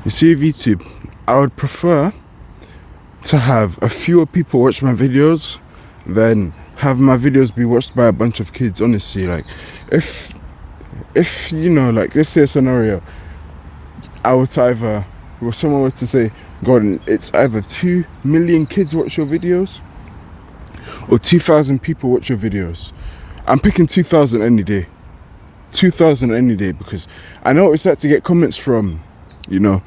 You see, with YouTube, I would prefer to have a fewer people watch my videos than have my videos be watched by a bunch of kids. Honestly, like, if you know, like, let's say a scenario, I would either, or someone were to say, God, it's either 2 million kids watch your videos or 2,000 people watch your videos. I'm picking 2,000 any day. 2,000 any day, because I know it's like to get comments from, you know,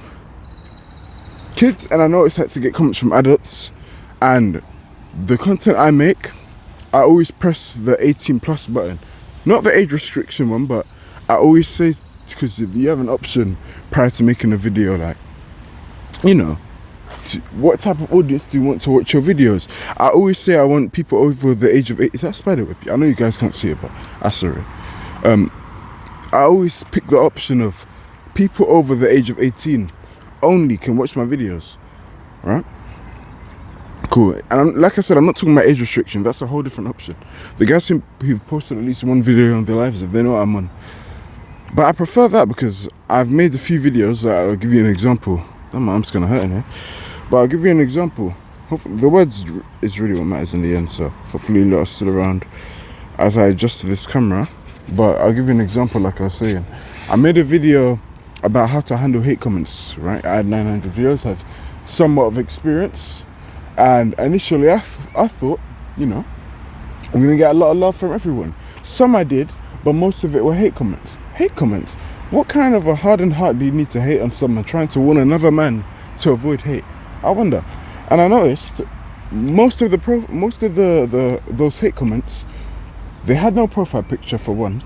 kids, and I know it's like to get comments from adults. And the content I make, I always press the 18 plus button, not the age restriction one, but I always say, because you have an option prior to making a video, like, you know, what type of audience do you want to watch your videos? I always say I want people over the age of 8. Is that spiderweb? I know you guys can't see it, but I saw it. I always pick the option of people over the age of 18 only can watch my videos, right? Cool. And like I said, I'm not talking about age restriction. That's a whole different option. The guys who've posted at least one video on their lives, if they know what I'm on. But I prefer that because I've made a few videos. I'll give you an example. My arm's gonna hurt in here. But I'll give you an example. Hopefully, the words is really what matters in the end. So hopefully you'll are still around as I adjust to this camera. But I'll give you an example, like I was saying. I made a video about how to handle hate comments, right? I had 900 views, I have somewhat of experience. And initially I thought, you know, I'm going to get a lot of love from everyone. Some I did, but most of it were hate comments. Hate comments. What kind of a hardened heart do you need to hate on someone trying to warn another man to avoid hate? I wonder. And I noticed most of those hate comments, they had no profile picture for one.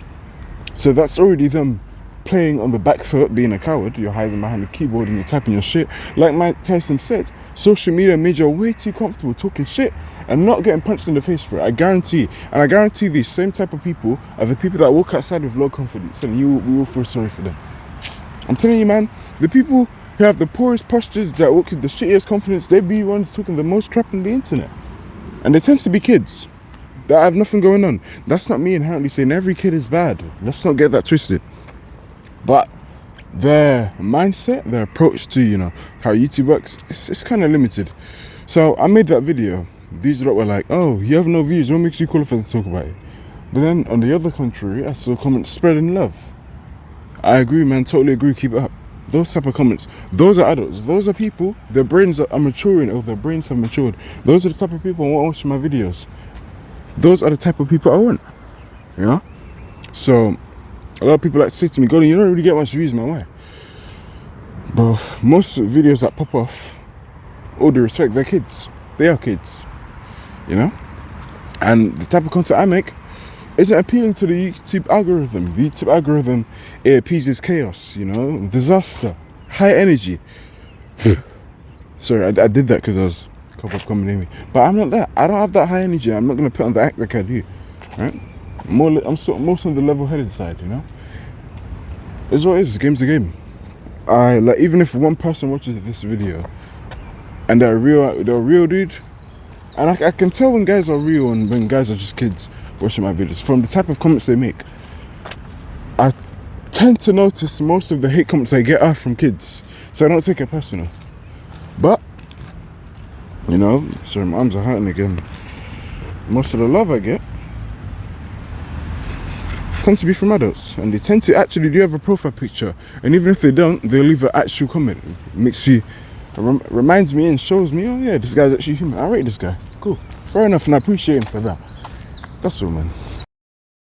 So that's already them playing on the back foot, being a coward. You're hiding behind the keyboard and you're typing your shit. Like Mike Tyson said, social media made you way too comfortable talking shit and not getting punched in the face for it. I guarantee. And I guarantee these same type of people are the people that walk outside with low confidence, and we will feel sorry for them. I'm telling you, man, the people who have the poorest postures, that walk with the shittiest confidence, they be ones talking the most crap on the internet. And they tend to be kids that have nothing going on. That's not me inherently saying every kid is bad. Let's not get that twisted. But their mindset, their approach to, you know, how YouTube works, it's kind of limited. So I made that video. These lot were like, oh, you have no views, what makes you qualified to talk about it? But then on the other contrary, I saw comments spreading love. I agree, man, totally agree, keep it up. Those type of comments, those are adults. Those are people, their brains are maturing, or their brains have matured. Those are the type of people I want watching my videos. Those are the type of people I want, you know? So a lot of people like to say to me, Gordon, you don't really get much views, man, why? But most videos that pop off, all due respect, they're kids. They are kids, you know? And the type of content I make isn't appealing to the YouTube algorithm. The YouTube algorithm, it appeases chaos, you know, disaster, high energy. Sorry, I did that because I was a couple of coming in me. But I'm not that. I don't have that high energy. I'm not going to put on the act like I do, right? I'm most on the level-headed side, you know? It's what it is. The game's a game. Like, even if one person watches this video and they're a real dude, and I can tell when guys are real and when guys are just kids watching my videos from the type of comments they make. I tend to notice most of the hate comments I get are from kids, so I don't take it personal. But, you know, sorry, my arms are hurting again. Most of the love I get tends to be from adults, and they tend to actually do have a profile picture, and even if they don't, they'll leave an actual comment. Reminds me and shows me, oh yeah, this guy's actually human. I rate this guy. Cool, fair enough, and I appreciate him for that. That's all, man.